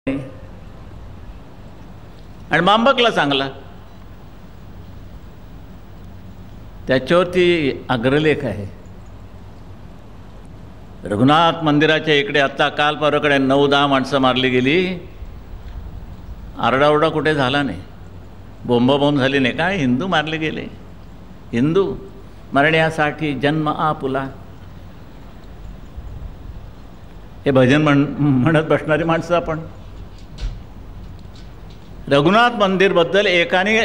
आणि मांबकला चांगला, त्याच्यावरती अग्रलेख आहे. रघुनाथ मंदिराच्या इकडे आत्ता काल परवाकडे 9-10 माणसं मारली गेली. आरडाओरडा कुठे झाला नाही, बोंबाबोंब झाली नाही. काय हिंदू मारले गेले, हिंदू मरण्यासाठी जन्म आपुला, हे भजन म्हणत बसणारी माणसं आपण. रघुनाथ मंदिरबद्दल एकाने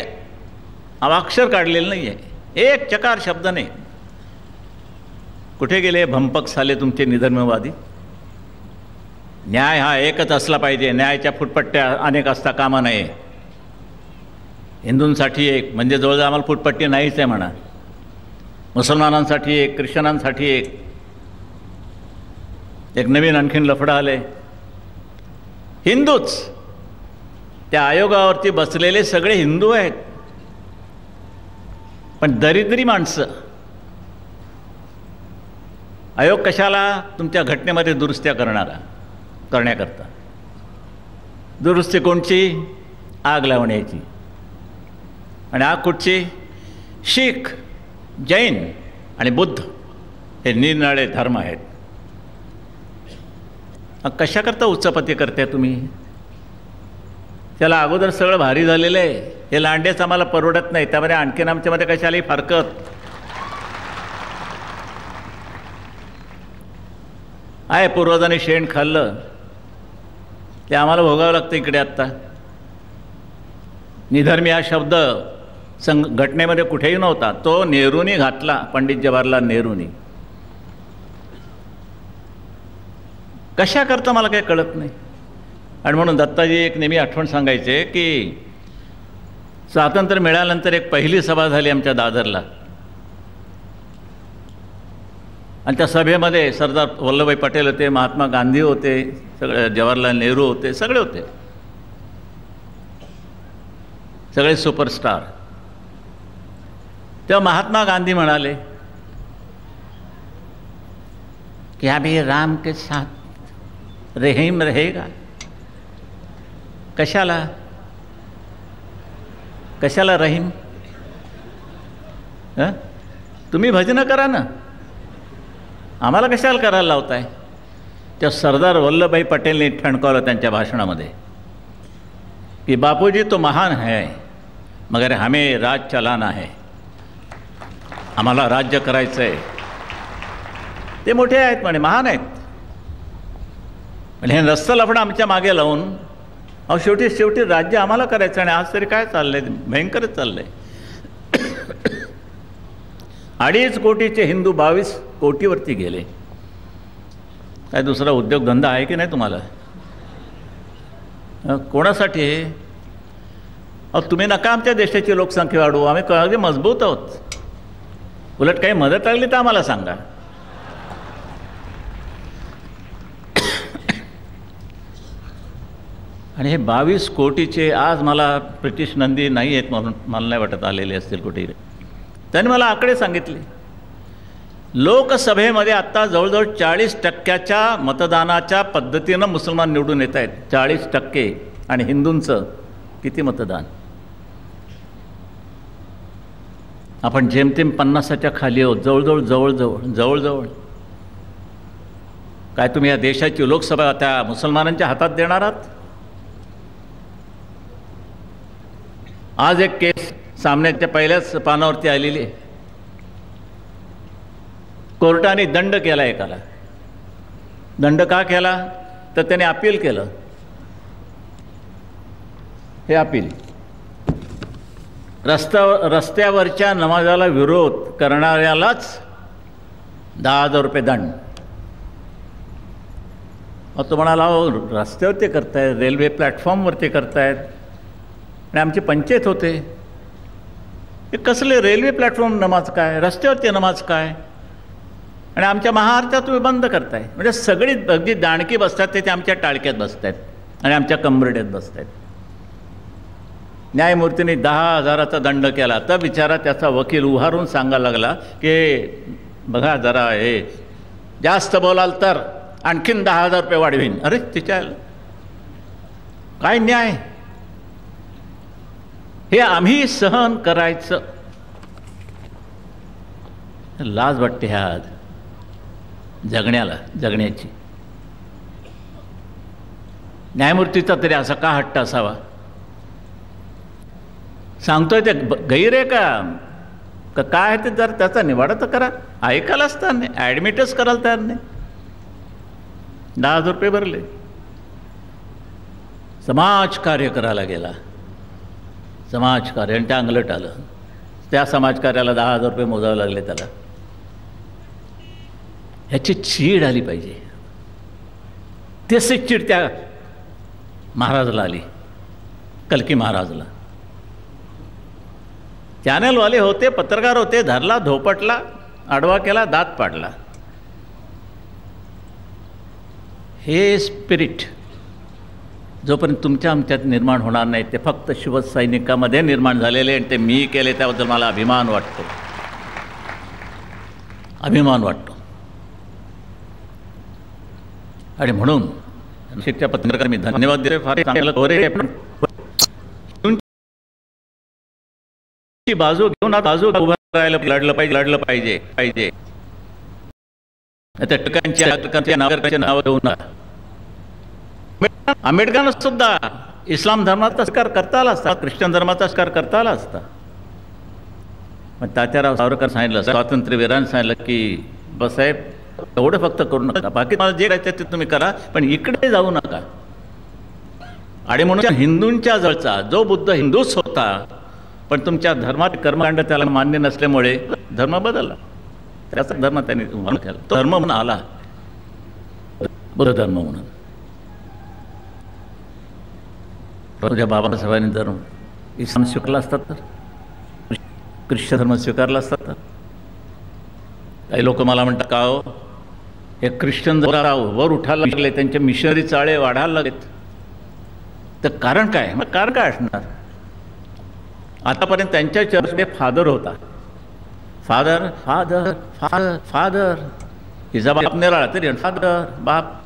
अवाक्षर काढलेलं नाही आहे, एक चकार शब्द नाही. कुठे गेले भंपक साले तुमचे निधर्मवादी? न्याय हा एकच असला पाहिजे, न्यायाच्या फुटपट्ट्या अनेक असता कामा नये. हिंदूंसाठी एक म्हणजे जवळजवळ आम्हाला फुटपट्टी नाहीच आहे म्हणा, मुसलमानांसाठी एक, ख्रिश्चनांसाठी एक. एक नवीन आणखीन लफडा आले. हिंदूच, त्या आयोगावरती बसलेले सगळे हिंदू आहेत, पण दरिद्री माणसं. आयोग कशाला? तुमच्या घटनेमध्ये दुरुस्त्या करण्याकरता. दुरुस्ती कोणची? आग लावण्याची. आणि आग कुठची? शीख, जैन आणि बुद्ध हे निरनिराळे धर्म आहेत. कशाकरता उच्चपती करते तुम्ही? त्याला अगोदर सगळं भारी झालेलं आहे. हे लांडेच आम्हाला परवडत नाही, त्यामध्ये आणखीन आमच्यामध्ये कशालाही फारकत आहे. पूर्वजांनी शेण खाल्लं ते आम्हाला भोगावं लागतं इकडे. आत्ता निधर्मी हा शब्द घटनेमध्ये कुठेही नव्हता, तो नेहरूंनी घातला, पंडित जवाहरलाल नेहरूंनी. कशाकरता मला काही कळत नाही. आणि म्हणून दत्ताजी एक नेहमी आठवण सांगायचे की स्वातंत्र्य मिळाल्यानंतर एक पहिली सभा झाली आमच्या दादरला, आणि त्या सभेमध्ये सरदार वल्लभभाई पटेल होते, महात्मा गांधी होते, सगळे जवाहरलाल नेहरू होते, सगळे होते, सगळे सुपरस्टार. तेव्हा महात्मा गांधी म्हणाले की अभी राम के साथ रहीम रहेगा. कशाला कशाला रहीम? तुम्ही भजनं करा ना, आम्हाला कशाला करायला लावताय? त्या सरदार वल्लभभाई पटेलने ठणकावलं त्यांच्या भाषणामध्ये की बापूजी तो महान है मगर हमें राज चलाना है. आम्हाला राज्य करायचं आहे. ते मोठे आहेत म्हणे, महान आहेत, पण हे रस्ता लफडं आमच्या मागे लावून अहो शेवटी राज्य आम्हाला करायचं. आणि आज तरी काय चाललंय? भयंकरच चाललंय. 2.5 कोटीचे हिंदू 22 कोटीवरती गेले. काय दुसरा उद्योगधंदा आहे की नाही तुम्हाला? कोणासाठी हे? अहो तुम्ही नका आमच्या देशाची लोकसंख्या वाढवू, आम्ही अगदी मजबूत आहोत. उलट काही मदत लागली तर आम्हाला सांगा. आणि हे 22 कोटीचे आज मला ब्रिटिश नंदी नाही आहेत म्हणून मला नाही वाटत आलेले असतील कुठे. त्यांनी मला आकडे सांगितले. लोकसभेमध्ये आत्ता जवळजवळ 40% मतदानाच्या पद्धतीनं मुसलमान निवडून येत आहेत. 40%. आणि हिंदूंचं किती मतदान? आपण जेमतेम 50च्या खाली आहोत. जवळजवळ. काय तुम्ही या देशाची लोकसभा त्या मुसलमानांच्या हातात देणार आहात? आज एक केस सामन्याच्या पहिल्याच पानावरती आलेली आहे. कोर्टाने दंड केला एकाला. दंड का केला? तर त्याने अपील केलं. हे अपील रस्त्यावरच्या नमाजाला विरोध करणाऱ्यालाच 10,000 रुपये दंड. तो म्हणाला रस्त्यावरती करतायत, रेल्वे प्लॅटफॉर्मवरती करतायत, आणि आमची पंचायत होते. हे कसले रेल्वे प्लॅटफॉर्म नमाज काय, रस्त्यावरती नमाज काय, आणि आमच्या महाआरत्या तुम्ही बंद करताय. म्हणजे सगळी अगदी दाणकी बसतात ते आमच्या टाळक्यात बसत आहेत आणि आमच्या कंबरड्यात बसत आहेत. न्यायमूर्तींनी 10,000चा दंड केला. तर बिचारा त्याचा वकील उभारून सांगायला लागला की बघा जरा हे जास्त बोलाल तर आणखीन 10,000 रुपये वाढवीन. अरे तिच्या काय न्याय? हे आम्ही सहन करायचं. लाज वाटते ह्या जगण्याची. न्यायमूर्तीचा तरी असा का हट्ट असावा? सांगतोय ते गैर आहे का काय ते? जर त्याचा निवाडा तर करा. ऐकायलाच तयार नाही, ॲडमिटच करायला तयार नाही. 10,000 रुपये भरले. समाजकार्य करायला गेला, समाजकार्य, आणि त्या अंगलट आलं. त्या समाजकार्याला 10,000 रुपये मोजावे लागले त्याला. ह्याची चीड आली पाहिजे. तशी चीड त्या महाराजला आली, कल्की महाराजला. चॅनलवाले होते, पत्रकार होते, धरला, धोपटला, आडवा केला, दात पाडला. हे स्पिरिट जोपर्यंत तुमच्या आमच्यात निर्माण होणार नाही, ते फक्त शिवसैनिकामध्ये निर्माण झालेले, आणि ते मी केले त्याबद्दल मला अभिमान वाटतो, अभिमान वाटतो. आणि म्हणून शिक्षक पत्रकार मी धन्यवाद देतो. फार चांगलं कोरे, पण बाजू घेऊन बाजू उभं राहायला लढलं पाहिजे. त्या टिकांच्या नाव घेऊन आंबेडकरांना सुद्धा इस्लाम धर्माचा स्वीकार करता आला असता, ख्रिश्चन धर्माचा स्वीकार करता आला असता. मग तात्याराव सावरकर सांगितलं, स्वातंत्र्यवीरांनी सांगितलं की बस साहेब एवढं फक्त करू नका, बाकी मला जे करायचं ते तुम्ही करा, पण इकडे जाऊ नका. आणि म्हणून हिंदूंच्या जवळचा जो बुद्ध हिंदूच होता, पण तुमच्या धर्मात कर्मकांड त्याला मान्य नसल्यामुळे धर्म बदलला. त्याचा धर्म त्यांनी केला, तो धर्म म्हणून आला, बुद्ध धर्म म्हणून. तुझ्या बाबासाहेबांनी जर इस्लाम स्वीकारला असतात, तर ख्रिश्चन धर्म स्वीकारला असतात, तर काही लोक मला म्हणतात का हो हे ख्रिश्चन जरा वर उठायला लागले, त्यांचे मिशनरी चाळे वाढायला लागलेत. तर कारण काय? मग कारण काय असणार? आतापर्यंत त्यांच्या चर्चमध्ये फादर होता. फादर फादर फादर फादर हिचा बाप निराळा तरी फादर बाप.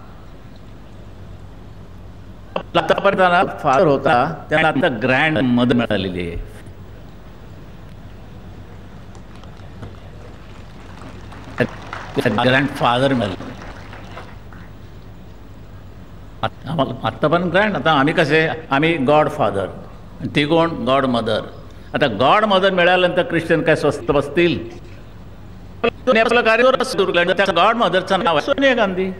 आतापर्यंत फादर होता, त्यांना आता ग्रँड मदर मिळालेली आहे. ग्रँड फादर मिळाले आत्तापर्यंत ग्रँड. आता आम्ही कसे, आम्ही गॉड फादर, ती कोण? God mother. आता गॉड मदर मिळाल्यानंतर ख्रिश्चन काय स्वस्त बसतील? आपलं कार्य सुरू केलं, त्या गॉड मदरचं नाव आहे सोनिया गांधी.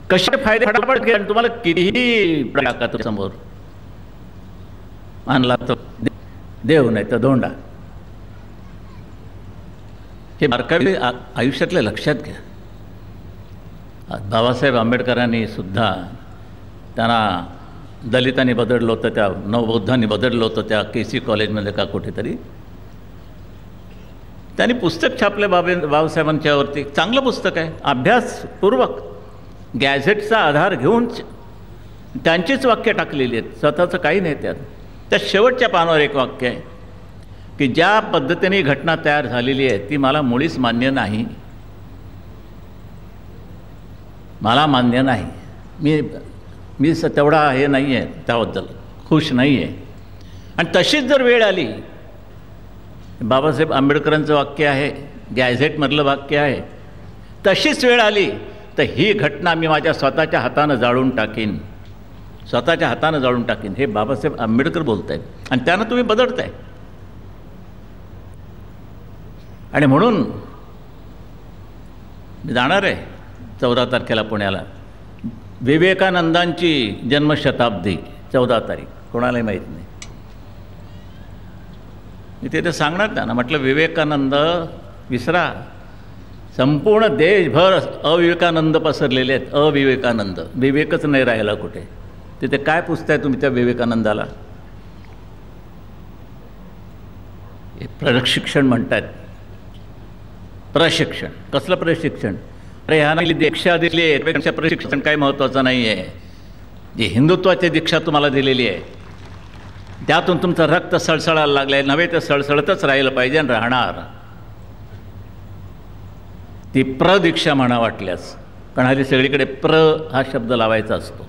कसे फायदे फटाफट घ्या, तुम्हाला कितीही टाका समोर आणला तो देव नाही तर धोंडा. हे बारकावे आयुष्यातले लक्षात घ्या. बाबासाहेब आंबेडकरांनी सुद्धा त्यांना दलितांनी बदललं होतं, त्या नवबौद्धांनी बदललं होतं त्या KC कॉलेजमध्ये का कुठेतरी. त्यांनी पुस्तक छापले बाबासाहेबांच्यावरती. चांगलं पुस्तक आहे, अभ्यासपूर्वक गॅझेटचा आधार घेऊन त्यांचीच वाक्य टाकलेली आहेत, स्वतःचं काही नाही त्यात. त्या शेवटच्या पानावर एक वाक्य आहे की ज्या पद्धतीने घटना तयार झालेली आहे ती मला मुळीच मान्य नाही, मला मान्य नाही. मी तेवढा हे नाही आहे, त्याबद्दल खुश नाही आहे. आणि तशीच जर वेळ आली, बाबासाहेब आंबेडकरांचं वाक्य आहे, गॅझेटमधलं वाक्य आहे, तशीच वेळ आली तर ही घटना मी माझ्या स्वतःच्या हातानं जाळून टाकीन, स्वतःच्या हातानं जाळून टाकीन. हे बाबासाहेब आंबेडकर बोलत आहेत, आणि त्यानं तुम्ही बदलताय. आणि म्हणून मी जाणार आहे 14 तारखेला पुण्याला. विवेकानंदांची जन्मशताब्दी 14 तारीख, कोणालाही माहीत नाही. मी तिथे सांगणार त्यांना, म्हटलं विवेकानंद विसरा, संपूर्ण देशभर अविवेकानंद पसरलेले आहेत. अविवेकानंद, विवेकच नाही राहिला कुठे. तिथे काय पुसताय तुम्ही त्या विवेकानंदाला? हे प्रशिक्षण म्हणतात. प्रशिक्षण कसलं प्रशिक्षण? अरे ह्याला दीक्षा दिली आहे, त्यापेक्षा प्रशिक्षण काही महत्त्वाचं नाही आहे. जी हिंदुत्वाची दीक्षा तुम्हाला दिलेली आहे त्यातून तुमचं रक्त सळसळायला लागलं आहे, नव्हे तर सळसळतच राहिलं पाहिजे आणि राहणार. ती प्रदीक्षा म्हणा वाटल्यास, कारण हल्ली सगळीकडे प्र हा शब्द लावायचा असतो.